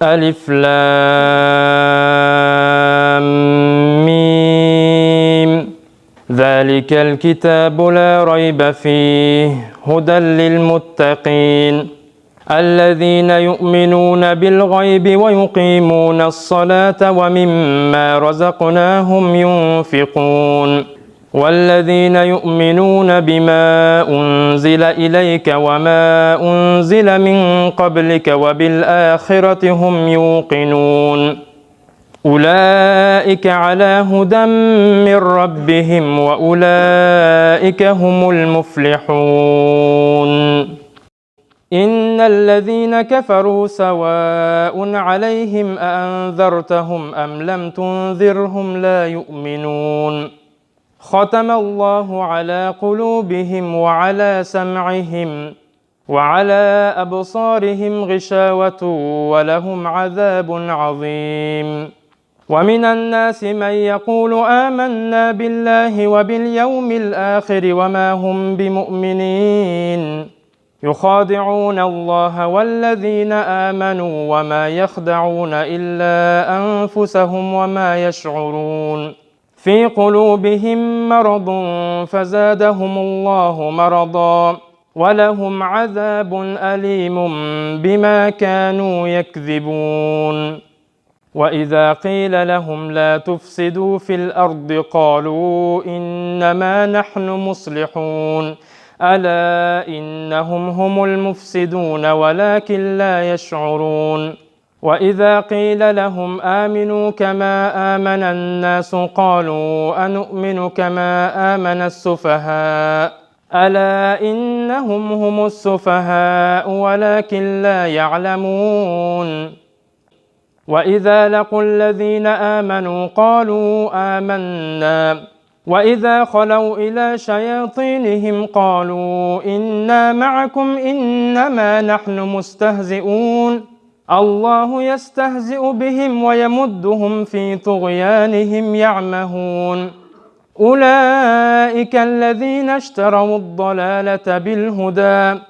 ألف لام ميم ذلك الكتاب لا ريب فيه هدى للمتقين الذين يؤمنون بالغيب ويقيمون الصلاة ومما رزقناهم ينفقون والذين يؤمنون بما أنزل إليك وما أنزل من قبلك وبالآخرة هم يوقنون أولئك على هدى من ربهم وأولئك هم المفلحون إن الذين كفروا سواء عليهم أأنذرتهم أم لم تنذرهم لا يؤمنون ختم الله على قلوبهم وعلى سمعهم وعلى أبصارهم غشاوة ولهم عذاب عظيم ومن الناس من يقول آمنا بالله وباليوم الآخر وما هم بمؤمنين يخادعون الله والذين آمنوا وما يخدعون إلا أنفسهم وما يشعرون في قلوبهم مرض فزادهم الله مرضا ولهم عذاب أليم بما كانوا يكذبون وإذا قيل لهم لا تفسدوا في الأرض قالوا إنما نحن مصلحون ألا إنهم هم المفسدون ولكن لا يشعرون وإذا قيل لهم آمنوا كما آمن الناس قالوا أنؤمن كما آمن السفهاء ألا إنهم هم السفهاء ولكن لا يعلمون وإذا لقوا الذين آمنوا قالوا آمنا وإذا خلوا إلى شياطينهم قالوا إنا معكم إنما نحن مستهزئون الله يستهزئ بهم ويمدهم في طغيانهم يعمهون أولئك الذين اشتروا الضلالة بالهدى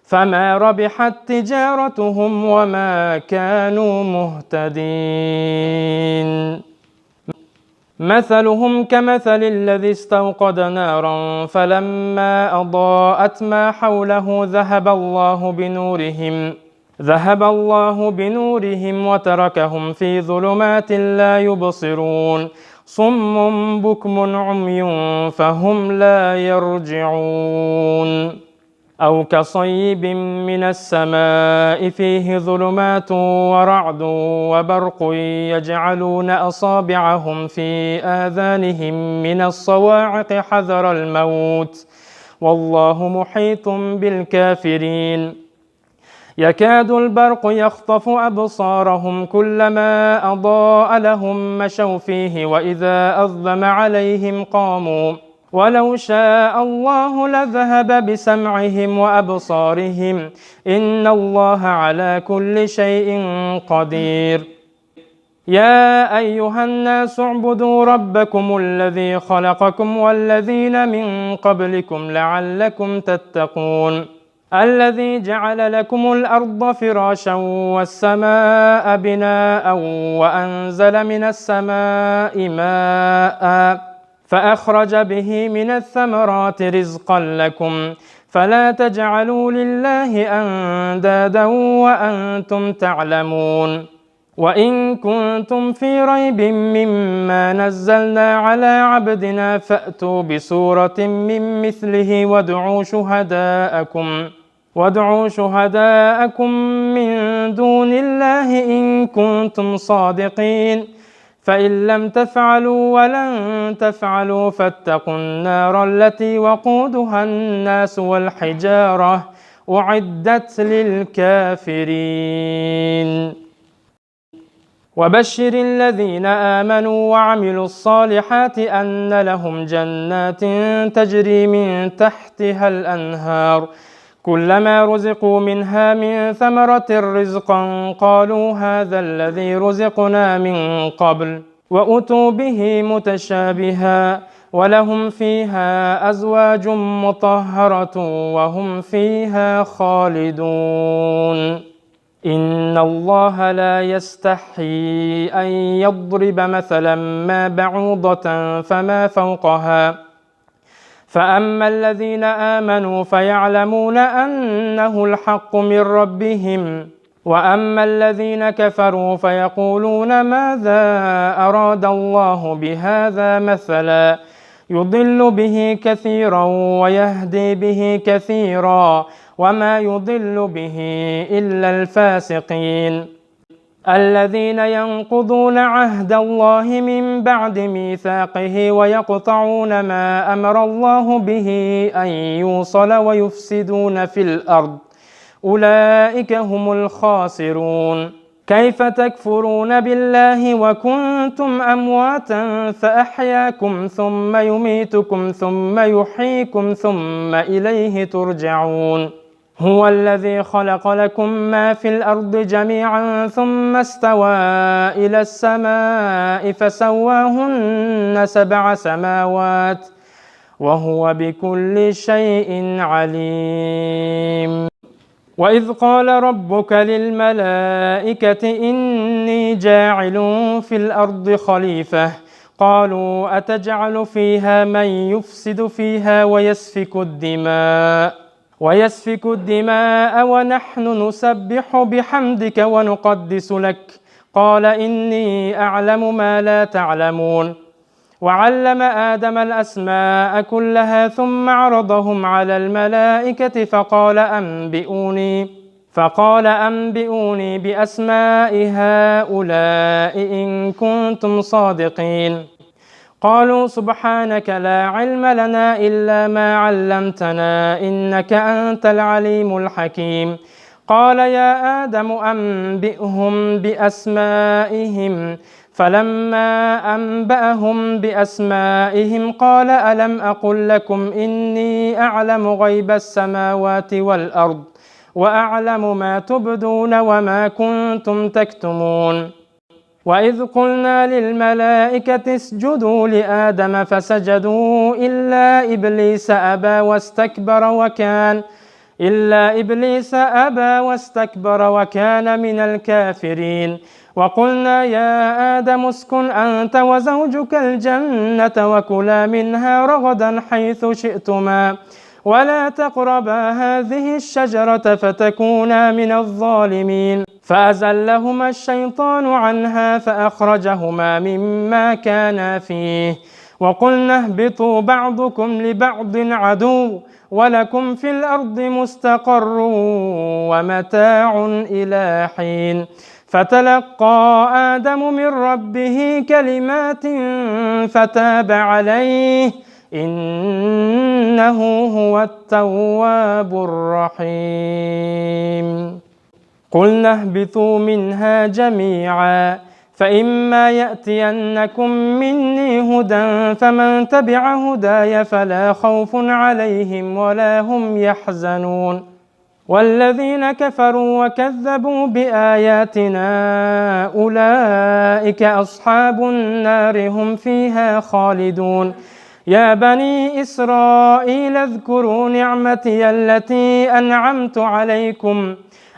فما ربحت تجارتهم وما كانوا مهتدين مثلهم كمثل الذي استوقد نارا فلما أضاءت ما حوله ذهب الله بنورهم وتركهم في ظلمات لا يبصرون صم بكم عمي فهم لا يرجعون أو كصيب من السماء فيه ظلمات ورعد وبرق يجعلون أصابعهم في آذانهم من الصواعق حذر الموت والله محيط بالكافرين يكاد البرق يخطف أبصارهم كلما أضاء لهم مشوا فيه وإذا أظلم عليهم قاموا ولو شاء الله لذهب بسمعهم وأبصارهم إن الله على كل شيء قدير يا أيها الناس اعبدوا ربكم الذي خلقكم والذين من قبلكم لعلكم تتقون الذي جعل لكم الأرض فراشا والسماء بناء وأنزل من السماء ماء فأخرج به من الثمرات رزقا لكم فلا تجعلوا لله أندادا وأنتم تعلمون وإن كنتم في ريب مما نزلنا على عبدنا فأتوا بسورة من مثله وادعوا شهداءكم من دون الله إن كنتم صادقين فإن لم تفعلوا ولن تفعلوا فاتقوا النار التي وقودها الناس والحجارة أعدت للكافرين وبشر الذين آمنوا وعملوا الصالحات أن لهم جنات تجري من تحتها الأنهار كلما رزقوا منها من ثمرة رزقا قالوا هذا الذي رزقنا من قبل وأتوا به متشابها ولهم فيها أزواج مطهرة وهم فيها خالدون إن الله لا يستحي أن يضرب مثلا ما بعوضة فما فوقها فأما الذين آمنوا فيعلمون أنه الحق من ربهم وأما الذين كفروا فيقولون ماذا أراد الله بهذا مثلا يضل به كثيرا ويهدي به كثيرا وما يضل به إلا الفاسقين الذين ينقضون عهد الله من بعد ميثاقه ويقطعون ما أمر الله به أن يوصل ويفسدون في الأرض أولئك هم الخاسرون كيف تكفرون بالله وكنتم أمواتا فأحياكم ثم يميتكم ثم يحييكم ثم إليه ترجعون هو الذي خلق لكم ما في الأرض جميعا ثم استوى إلى السماء فسواهن 7 سماوات وهو بكل شيء عليم وإذ قال ربك للملائكة إني جاعل في الأرض خليفة قالوا أتجعل فيها من يفسد فيها ويسفك الدماء ونحن نسبح بحمدك ونقدس لك قال إني أعلم ما لا تعلمون وعلم آدم الأسماء كلها ثم عرضهم على الملائكة فقال أنبئوني بأسماء هؤلاء إن كنتم صادقين قالوا سبحانك لا علم لنا إلا ما علمتنا إنك أنت العليم الحكيم قال يا آدم أنبئهم بأسمائهم فلما أنبأهم بأسمائهم قال ألم أقل لكم إني أعلم غيب السماوات والأرض وأعلم ما تبدون وما كنتم تكتمون وإذ قلنا للملائكة اسجدوا لآدم فسجدوا إلا إبليس أبى واستكبر وكان من الكافرين وقلنا يا آدم اسكن أنت وزوجك الجنة وكلا منها رغدا حيث شئتما ولا تقربا هذه الشجرة فتكونا من الظالمين فأزلهما الشيطان عنها فأخرجهما مما كانا فيه وقلنا اهبطوا بعضكم لبعض عدو ولكم في الأرض مستقر ومتاع إلى حين فتلقى آدم من ربه كلمات فتاب عليه إنه هو التواب الرحيم قلنا اهبطوا منها جميعا فإما يأتينكم مني هدى فمن تبع هداي فلا خوف عليهم ولا هم يحزنون والذين كفروا وكذبوا بآياتنا أولئك أصحاب النار هم فيها خالدون يا بني إسرائيل اذكروا نعمتي التي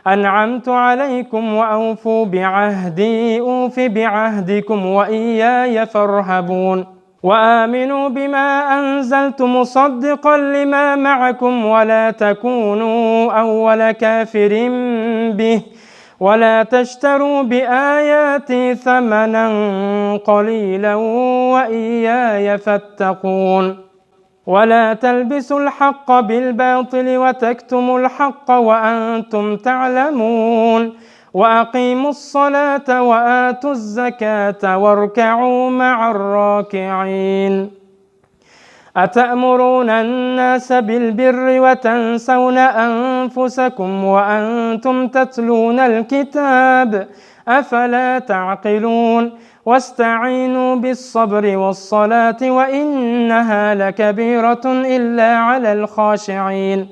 أنعمت عليكم وأوفوا بعهدي أوف بعهدكم وإياي فارهبون وآمنوا بما أنزلت مصدقا لما معكم ولا تكونوا أول كافر به ولا تشتروا بآياتي ثمنا قليلا وإياي فاتقون ولا تلبسوا الحق بالباطل وتكتموا الحق وأنتم تعلمون وأقيموا الصلاة وآتوا الزكاة واركعوا مع الراكعين أتأمرون الناس بالبر وتنسون أنفسكم وأنتم تتلون الكتاب أفلا تعقلون واستعينوا بالصبر والصلاة وإنها لكبيرة إلا على الخاشعين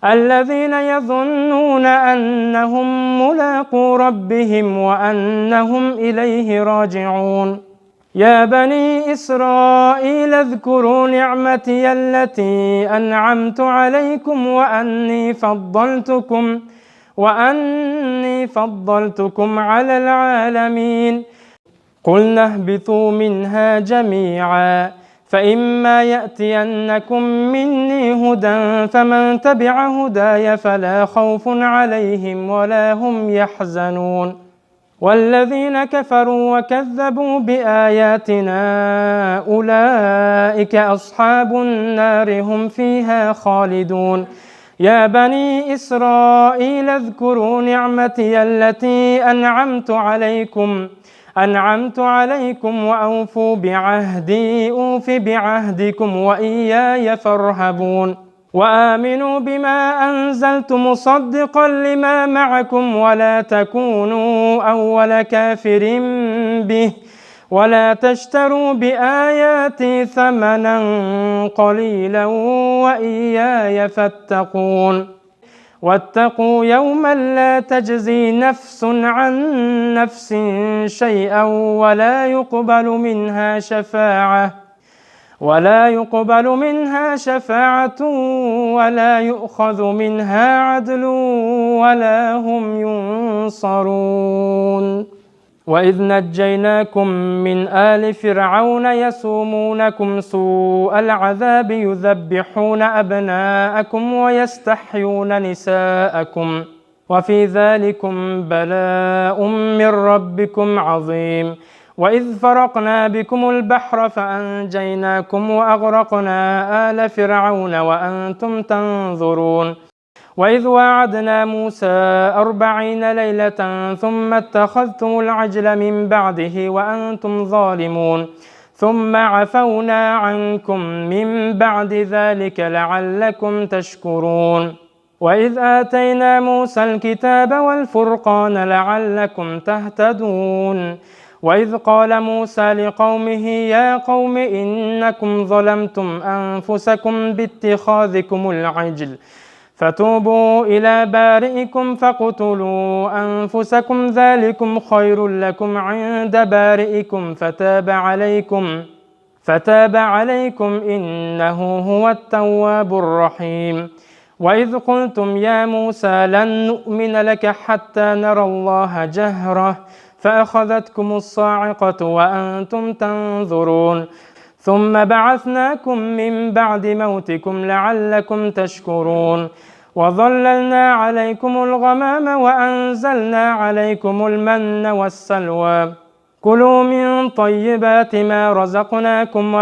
الذين يظنون أنهم ملاقو ربهم وأنهم إليه راجعون يا بني إسرائيل اذكروا نعمتي التي أنعمت عليكم وأني فضلتكم على العالمين. قلنا اهبطوا منها جميعا فإما يأتينكم مني هدى فمن تبع هداي فلا خوف عليهم ولا هم يحزنون. والذين كفروا وكذبوا بآياتنا أولئك أصحاب النار هم فيها خالدون. يا بني إسرائيل اذكروا نعمتي التي أنعمت عليكم وأوفوا بعهدي أوف بعهدكم وإياي فارهبون. وآمنوا بما أنزلت مصدقا لما معكم ولا تكونوا أول كافر به ولا تشتروا بآياتي ثمنا قليلا وإياي فاتقون. واتقوا يوما لا تجزي نفس عن نفس شيئا ولا يقبل منها شفاعة ولا يؤخذ منها عدل ولا هم ينصرون. وإذ نجيناكم من آل فرعون يسومونكم سوء العذاب يذبحون أبناءكم ويستحيون نساءكم وفي ذلكم بلاء من ربكم عظيم. وإذ فرقنا بكم البحر فأنجيناكم وأغرقنا آل فرعون وأنتم تنظرون. وإذ واعدنا موسى 40 ليلة ثم اتخذتم العجل من بعده وأنتم ظالمون ثم عفونا عنكم من بعد ذلك لعلكم تشكرون. وإذ آتينا موسى الكتاب والفرقان لعلكم تهتدون. وإذ قال موسى لقومه يا قوم إنكم ظلمتم أنفسكم باتخاذكم العجل فتوبوا إلى بارئكم فاقتلوا أنفسكم ذلكم خير لكم عند بارئكم فتاب عليكم إنه هو التواب الرحيم. وإذ قلتم يا موسى لن نؤمن لك حتى نرى الله جهرة فأخذتكم الصاعقة وأنتم تنظرون ثم بعثناكم من بعد موتكم لعلكم تشكرون. وظللنا عليكم الغمام وأنزلنا عليكم المن والسلوى كلوا من طيبات ما رزقناكم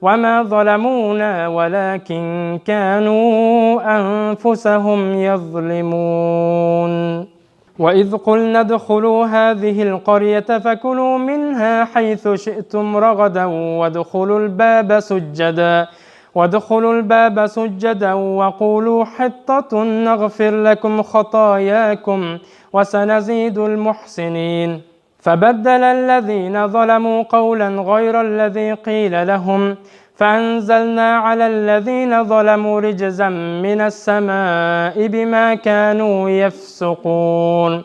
وما ظلمونا ولكن كانوا أنفسهم يظلمون. وإذ قلنا ادخلوا هذه القرية فكلوا منها حيث شئتم رغدا وادخلوا الباب سجدا وقولوا حطة نغفر لكم خطاياكم وسنزيد المحسنين. فبدل الذين ظلموا قولا غير الذي قيل لهم فأنزلنا على الذين ظلموا رجزا من السماء بما كانوا يفسقون.